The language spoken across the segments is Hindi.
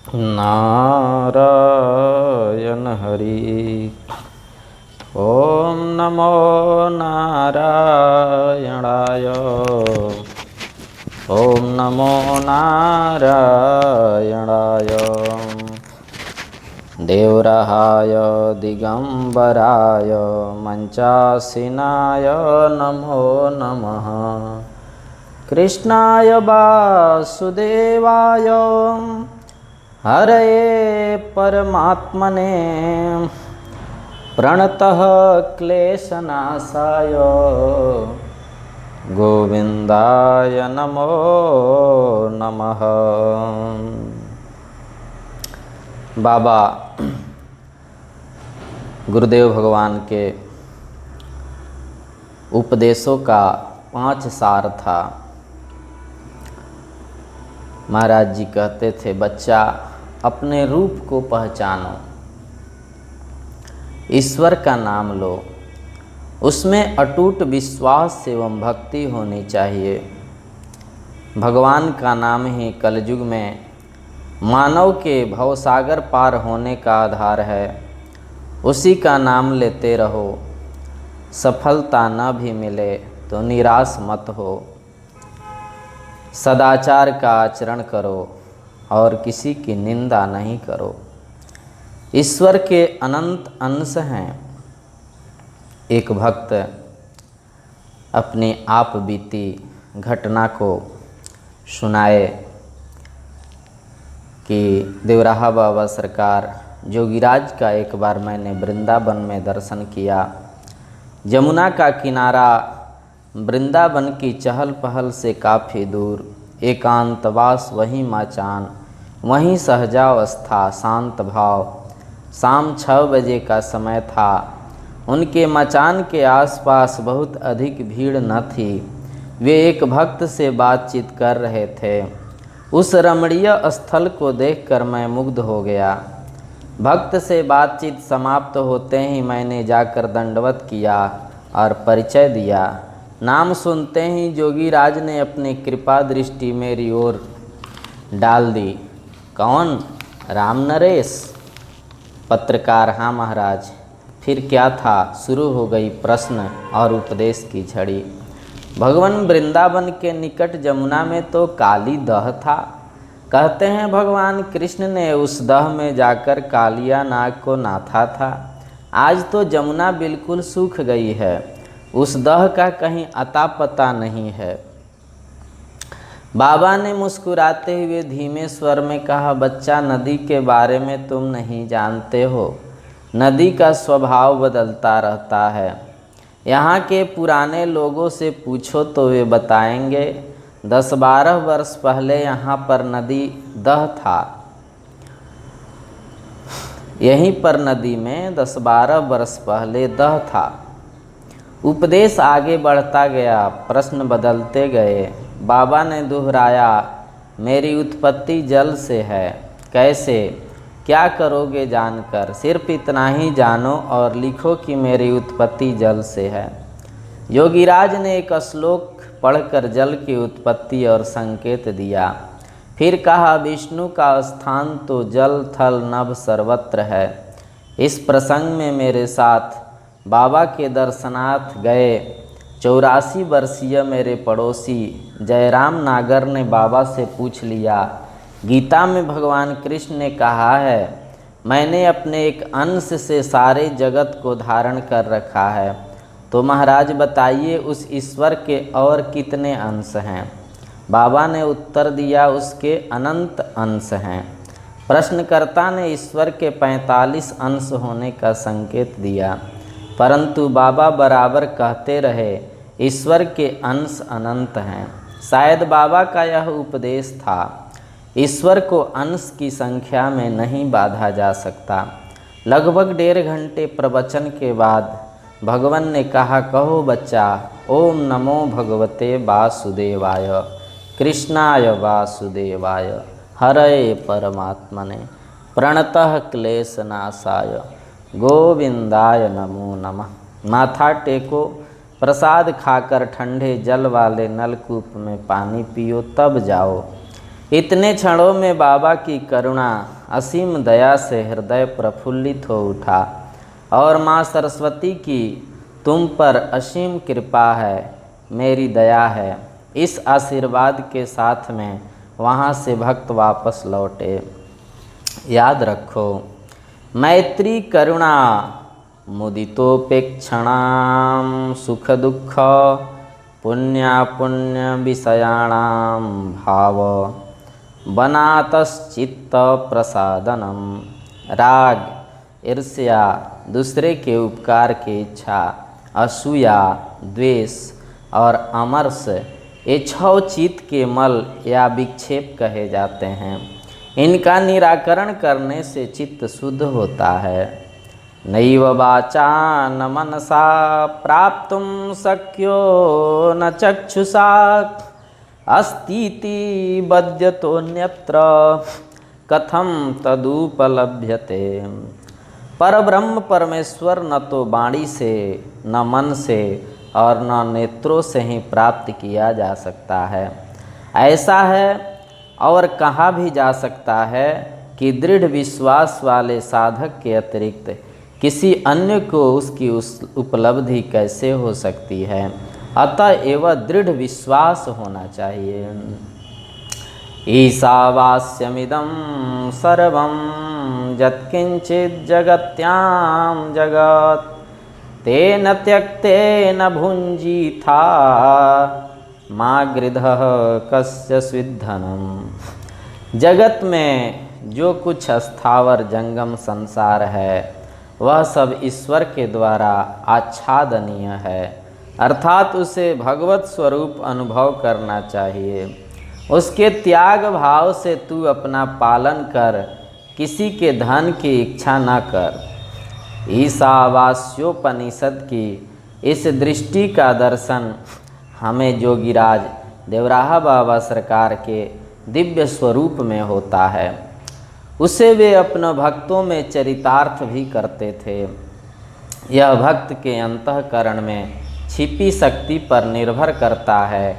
नारायण हरि। ओम नमो नारायणाय। ओम नमो नारायणाय। देवराहाय दिगंबराय मंचासीनाय नमो नमः। कृष्णाय वासुदेवाय हरये परमात्मने प्रणतः क्लेशनाशाय गोविंदाय नमो नमः। बाबा गुरुदेव भगवान के उपदेशों का 5 सार था। महाराज जी कहते थे, बच्चा अपने रूप को पहचानो, ईश्वर का नाम लो, उसमें अटूट विश्वास एवं भक्ति होनी चाहिए। भगवान का नाम ही कलयुग में मानव के भवसागर पार होने का आधार है। उसी का नाम लेते रहो, सफलता न भी मिले तो निराश मत हो। सदाचार का आचरण करो और किसी की निंदा नहीं करो। ईश्वर के अनंत अंश हैं। एक भक्त अपनी आप बीती घटना को सुनाए कि देवराहा बाबा सरकार जोगीराज का एक बार मैंने वृंदावन में दर्शन किया। यमुना का किनारा वृंदावन की चहल पहल से काफ़ी दूर, एकांतवास वहीं माचान, वहीं सहजावस्था, शांत भाव। शाम 6 बजे का समय था। उनके मचान के आसपास बहुत अधिक भीड़ न थी। वे एक भक्त से बातचीत कर रहे थे। उस रमणीय स्थल को देखकर मैं मुग्ध हो गया। भक्त से बातचीत समाप्त होते ही मैंने जाकर दंडवत किया और परिचय दिया। नाम सुनते ही जोगीराज ने अपनी कृपा दृष्टि मेरी ओर डाल दी। कौन? राम नरेश? पत्रकार, हाँ महाराज। फिर क्या था? शुरू हो गई प्रश्न और उपदेश की झड़ी। भगवान वृंदावन के निकट यमुना में तो काली दह था। कहते हैं भगवान कृष्ण ने उस दह में जाकर कालिया नाग को नाथा था। आज तो यमुना बिल्कुल सूख गई है। उस दह का कहीं अता पता नहीं है। बाबा ने मुस्कुराते हुए धीमे स्वर में कहा, बच्चा नदी के बारे में तुम नहीं जानते हो। नदी का स्वभाव बदलता रहता है। यहाँ के पुराने लोगों से पूछो तो वे बताएंगे 10-12 वर्ष पहले यहाँ पर नदी दह था। यहीं पर नदी में 10-12 वर्ष पहले दह था। उपदेश आगे बढ़ता गया, प्रश्न बदलते गए। बाबा ने दोहराया, मेरी उत्पत्ति जल से है। कैसे? क्या करोगे जानकर? सिर्फ इतना ही जानो और लिखो कि मेरी उत्पत्ति जल से है। योगीराज ने एक श्लोक पढ़कर जल की उत्पत्ति और संकेत दिया। फिर कहा, विष्णु का स्थान तो जल थल नभ सर्वत्र है। इस प्रसंग में मेरे साथ बाबा के दर्शनार्थ गए 84 वर्षीय मेरे पड़ोसी जयराम नागर ने बाबा से पूछ लिया, गीता में भगवान कृष्ण ने कहा है, मैंने अपने एक अंश से सारे जगत को धारण कर रखा है, तो महाराज बताइए उस ईश्वर के और कितने अंश हैं? बाबा ने उत्तर दिया, उसके अनंत अंश हैं। प्रश्नकर्ता ने ईश्वर के 45 अंश होने का संकेत दिया, परंतु बाबा बराबर कहते रहे, ईश्वर के अंश अनंत हैं। शायद बाबा का यह उपदेश था, ईश्वर को अंश की संख्या में नहीं बांधा जा सकता। लगभग 1.5 घंटे प्रवचन के बाद भगवान ने कहा, कहो बच्चा, ओम नमो भगवते वासुदेवाय, कृष्णाय वासुदेवाय, हरे परमात्मने, प्रणतः क्लेशनाशाय, गोविंदाय नमो नमः। माथा टेको, प्रसाद खाकर ठंडे जल वाले नलकूप में पानी पियो, तब जाओ। इतने क्षणों में बाबा की करुणा असीम दया से हृदय प्रफुल्लित हो उठा और माँ सरस्वती की तुम पर असीम कृपा है, मेरी दया है, इस आशीर्वाद के साथ में वहाँ से भक्त वापस लौटे। याद रखो, मैत्री करुणा मुदितोपेक्षणां सुख दुख पुण्य विषयाणां भाव बनातश्चित्त प्रसादनम। राग, ईर्ष्या, दूसरे के उपकार की इच्छा, असूया, द्वेष और अमर्ष, ये 6 चित्त के मल या विक्षेप कहे जाते हैं। इनका निराकरण करने से चित्त शुद्ध होता है। नैव वाचा न मनसा प्राप्तुं शक्यो न चक्षुषा अस्तीति बध्यतोऽन्यत्र कथम तदुपलभ्यते। परब्रह्म परमेश्वर न तो वाणी से, न मन से और न नेत्रों से ही प्राप्त किया जा सकता है। ऐसा है और कहा भी जा सकता है कि दृढ़ विश्वास वाले साधक के अतिरिक्त किसी अन्य को उसकी उपलब्धि कैसे हो सकती है। अतएव दृढ़ विश्वास होना चाहिए। ईशावास्यमिदं सर्वं यत्किंचित् जगत्यां जगत् तेन त्यक्तेन भुञ्जीथा मा गृधः कस्य स्विद्धनम्। जगत में जो कुछ स्थावर जंगम संसार है वह सब ईश्वर के द्वारा आच्छादनीय है, अर्थात उसे भगवत स्वरूप अनुभव करना चाहिए। उसके त्याग भाव से तू अपना पालन कर, किसी के धन की इच्छा न कर। ईशावास्योपनिषद की इस दृष्टि का दर्शन हमें जोगीराज देवराहा बाबा सरकार के दिव्य स्वरूप में होता है। उसे वे अपने भक्तों में चरितार्थ भी करते थे। यह भक्त के अंतःकरण में छिपी शक्ति पर निर्भर करता है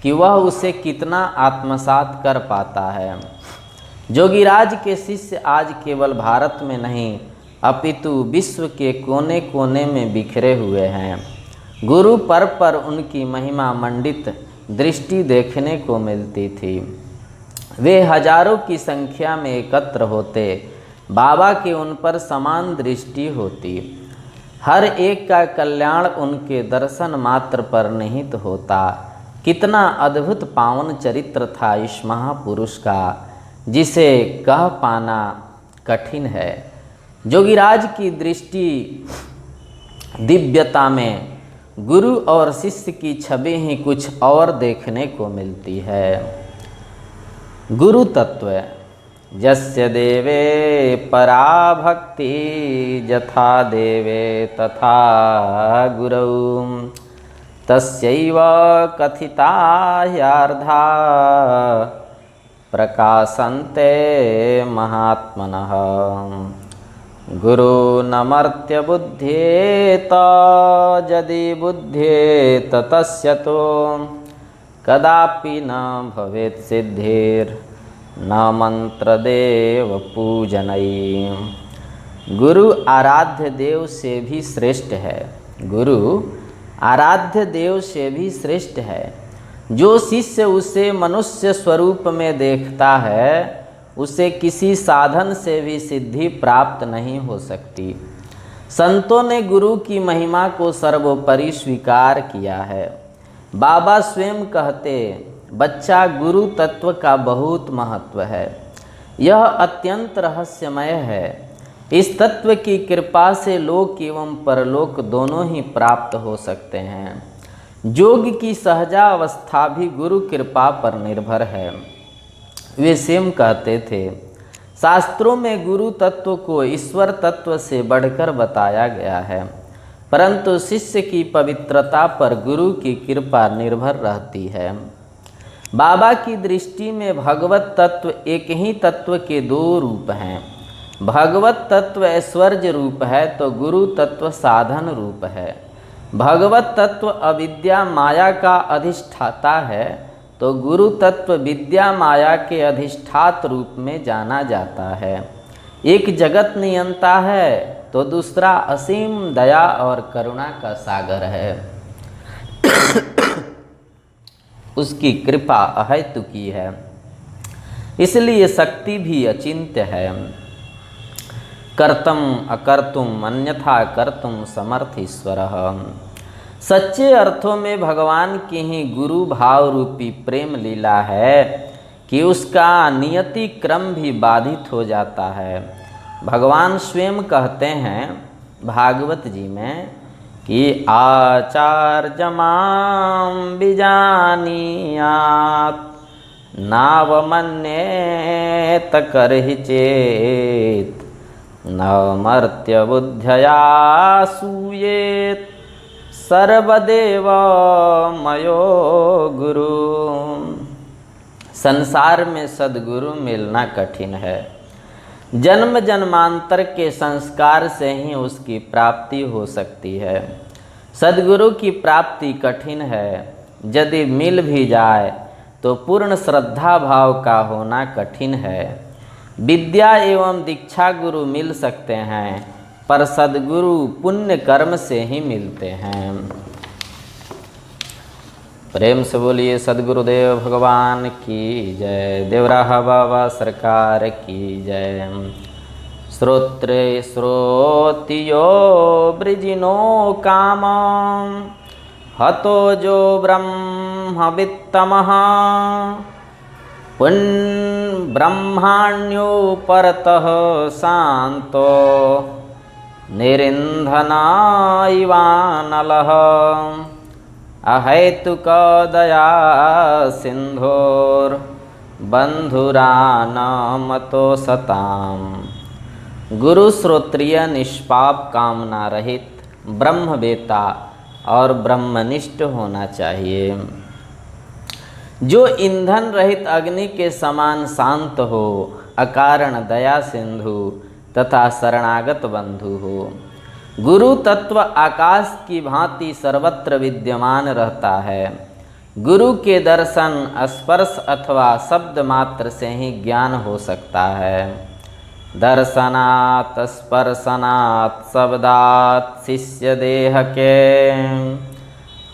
कि वह उसे कितना आत्मसात कर पाता है। जोगीराज के शिष्य आज केवल भारत में नहीं अपितु विश्व के कोने कोने में बिखरे हुए हैं। गुरु पर्व पर उनकी महिमा मंडित दृष्टि देखने को मिलती थी। वे हजारों की संख्या में एकत्र होते, बाबा की उन पर समान दृष्टि होती। हर एक का कल्याण उनके दर्शन मात्र पर निहित होता। कितना अद्भुत पावन चरित्र था इस महापुरुष का, जिसे कह पाना कठिन है। जोगीराज की दृष्टि दिव्यता में गुरु और शिष्य की छवि ही कुछ और देखने को मिलती है। गुरु तत्व, यस्य देवे परा भक्ति यथा देवे तथा गुरौ तस्यैव कथिता ह्यार्धा प्रकाशन्ते महात्मनः। गुरु नमर्त्य बुध्येत यदि बुध्येत तस्य तो कदापि न भवेत् सिद्धिर् न मंत्रदेव पूजनई। गुरु आराध्य देव से भी श्रेष्ठ है। गुरु आराध्य देव से भी श्रेष्ठ है। जो शिष्य उसे मनुष्य स्वरूप में देखता है उसे किसी साधन से भी सिद्धि प्राप्त नहीं हो सकती। संतों ने गुरु की महिमा को सर्वोपरि स्वीकार किया है। बाबा स्वयं कहते, बच्चा गुरु तत्व का बहुत महत्व है। यह अत्यंत रहस्यमय है। इस तत्व की कृपा से लोक एवं परलोक दोनों ही प्राप्त हो सकते हैं। योग की सहजा अवस्था भी गुरु कृपा पर निर्भर है। वे स्वयं कहते थे, शास्त्रों में गुरु तत्व को ईश्वर तत्व से बढ़कर बताया गया है, परंतु शिष्य की पवित्रता पर गुरु की कृपा निर्भर रहती है। बाबा की दृष्टि में भगवत तत्व एक ही तत्व के 2 रूप हैं। भगवत तत्व ऐश्वर्य रूप है तो गुरु तत्व साधन रूप है। भगवत तत्व अविद्या माया का अधिष्ठाता है तो गुरु तत्व विद्या माया के अधिष्ठात रूप में जाना जाता है। एक जगत नियंता है तो दूसरा असीम दया और करुणा का सागर है। उसकी कृपा अहेतुकी है, इसलिए शक्ति भी अचिंत्य है। कर्तुम अकर्तुम अन्यथा कर्तुम समर्थ ईश्वरः। सच्चे अर्थों में भगवान की ही गुरु भाव रूपी प्रेम लीला है कि उसका नियति क्रम भी बाधित हो जाता है। भगवान स्वयं कहते हैं भागवत जी में कि आचार्यमां विजानीयात् नावमन्येत करहि चेत् न मर्त्य बुद्ध्या सूयेत् सर्वदेव मयो गुरु। संसार में सद्गुरु मिलना कठिन है। जन्म जन्मांतर के संस्कार से ही उसकी प्राप्ति हो सकती है। सद्गुरु की प्राप्ति कठिन है। यदि मिल भी जाए तो पूर्ण श्रद्धा भाव का होना कठिन है। विद्या एवं दीक्षा गुरु मिल सकते हैं, पर सद्गुरु पुण्य कर्म से ही मिलते हैं। प्रेम से बोलिए सद्गुरुदेव भगवान की जय। देवराहा बाबा सरकार की जय। श्रोत्रे श्रोतियो वृजिनो कामं हतो जो ब्रह्मवित्तमः ब्रह्माण्यो परतः शान्तो निरिन्धना इवानलः अहैतुकदया सिन्धोर् बंधुरानमतो सताम। गुरु श्रोत्रिय निष्पाप कामना रहित ब्रह्मवेता और ब्रह्मनिष्ठ होना चाहिए, जो ईंधन रहित अग्नि के समान शांत हो, अकारण दया सिंधु तथा शरणागत बंधु हो। गुरु तत्व आकाश की भांति सर्वत्र विद्यमान रहता है। गुरु के दर्शन स्पर्श अथवा शब्द मात्र से ही ज्ञान हो सकता है। दर्शनात् स्पर्शनात् शब्दात् शिष्य देह के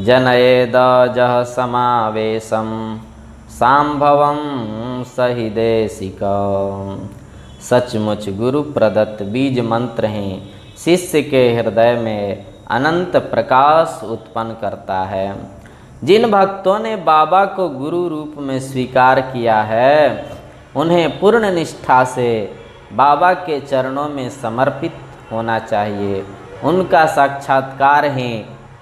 जनयेद जह समावेशम सांभवम सही देशिक। सचमुच गुरु प्रदत्त बीज मंत्र ही शिष्य के हृदय में अनंत प्रकाश उत्पन्न करता है। जिन भक्तों ने बाबा को गुरु रूप में स्वीकार किया है, उन्हें पूर्ण निष्ठा से बाबा के चरणों में समर्पित होना चाहिए। उनका साक्षात्कार ही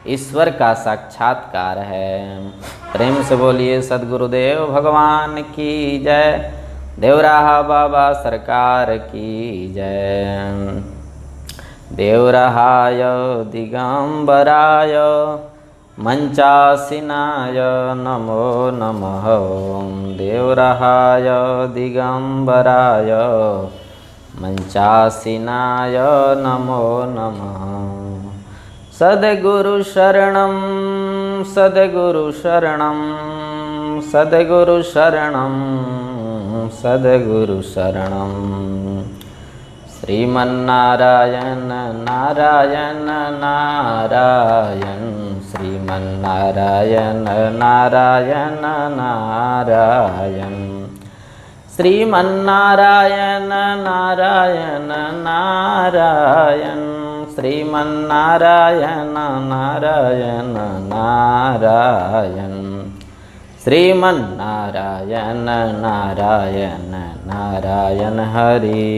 ईश्वर का साक्षात्कार है। प्रेम से बोलिए सद्गुरुदेव भगवान की जय। देवराहा बाबा सरकार की जय। देवराहाय दिगंबराय मंचासीनाय नमो नमः। देवराहाय दिगंबराय मंचासीनाय नमो नमः। सद्गुरु शरणं सद्गुरु शरणं सद्गुरु शरणं सद्गुरु शरणं। श्रीमन्नारायण नारायण नारायण श्रीमन्नारायण नारायण नारायण श्रीमन्नारायण नारायण नारायण श्रीमन्नारायण नारायण नारायण श्रीमन्नारायण नारायण नारायण हरि।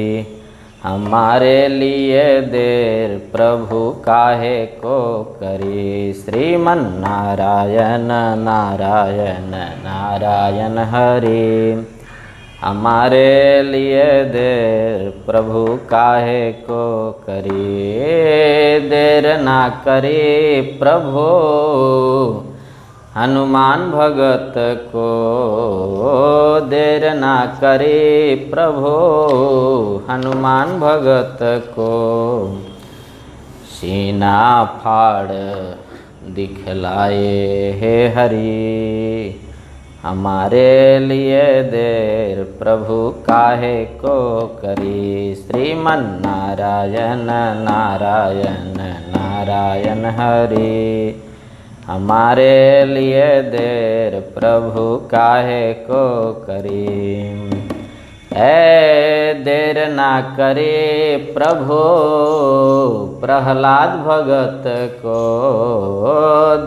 हमारे लिए देर प्रभु काहे को करी। श्रीमन्नारायण नारायण नारायण हरि। हमारे लिए देर प्रभु काहे को करी। देर ना करे प्रभु हनुमान भगत को। देर ना करे प्रभु हनुमान भगत को। सीना फाड़ दिखलाए हे हरि। हमारे लिए देर प्रभु काहे को करी। श्रीमन नारायण नारायण नारायण हरि। हमारे लिए देर प्रभु काहे को करी। देर ना करे प्रभु प्रहलाद भगत को।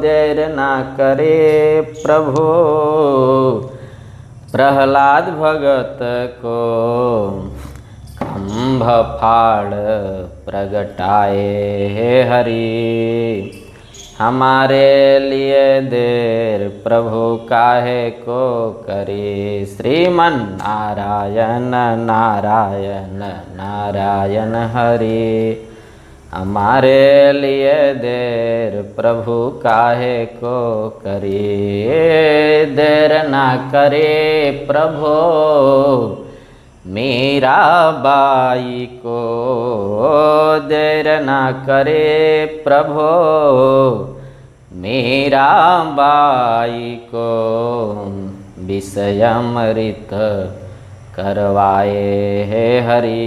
देर ना करे प्रभु प्रहलाद भगत को। खम्भ फाड़ प्रगटाए हे हरि। हमारे लिए देर प्रभु काहे को करे। श्रीमन नारायण नारायण नारायण हरि। हमारे लिए देर प्रभु काहे को करे। देर ना करे प्रभु मीरा बाई को। देर ना करे प्रभु मीरा बाई को। विषयमृत करवाए हे हरि।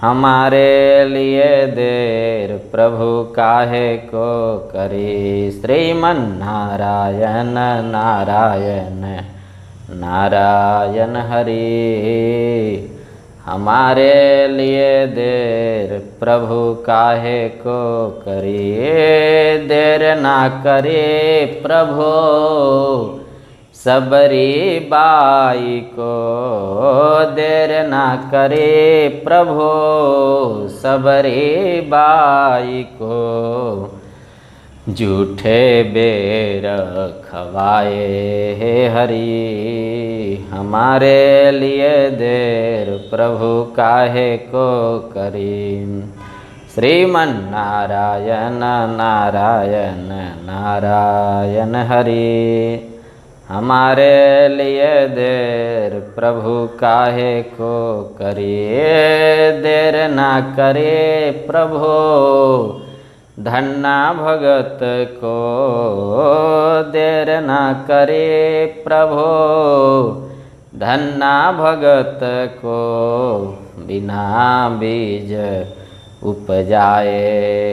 हमारे लिए देर प्रभु काहे को करे। श्रीमन नारायण नारायण नारायण हरि। हमारे लिए देर प्रभु काहे को करे। देर ना करे प्रभु सबरी बाई को। देर ना करे प्रभु सबरी बाई को। झूठे बेर खवाए हे हरि। हमारे लिए देर प्रभु काहे को करी। श्रीमन नारायण नारायण नारायण हरि। हमारे लिए देर प्रभु काहे को करी। देर ना करे प्रभु धन्ना भगत को। देर ना करे प्रभु धन्ना भगत को। बिना बीज उपजाए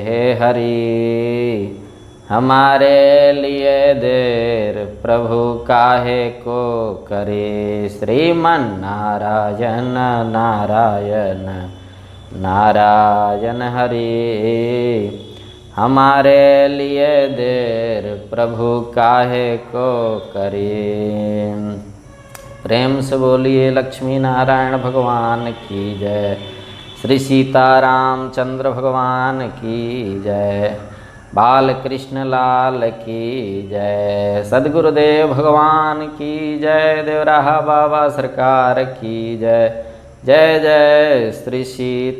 हे हरि। हमारे लिए देर प्रभु काहे को करे। श्रीमन नारायण नारायण नारायण हरि। हमारे लिए देर प्रभु काहे को करे। प्रेम से बोलिए लक्ष्मी नारायण भगवान की जय। श्री सीताराम चंद्र भगवान की जय। बाल कृष्ण लाल की जय। सद्गुरुदेव भगवान की जय। देवराहा बाबा सरकार की जय। जय जय श्री सीताराम।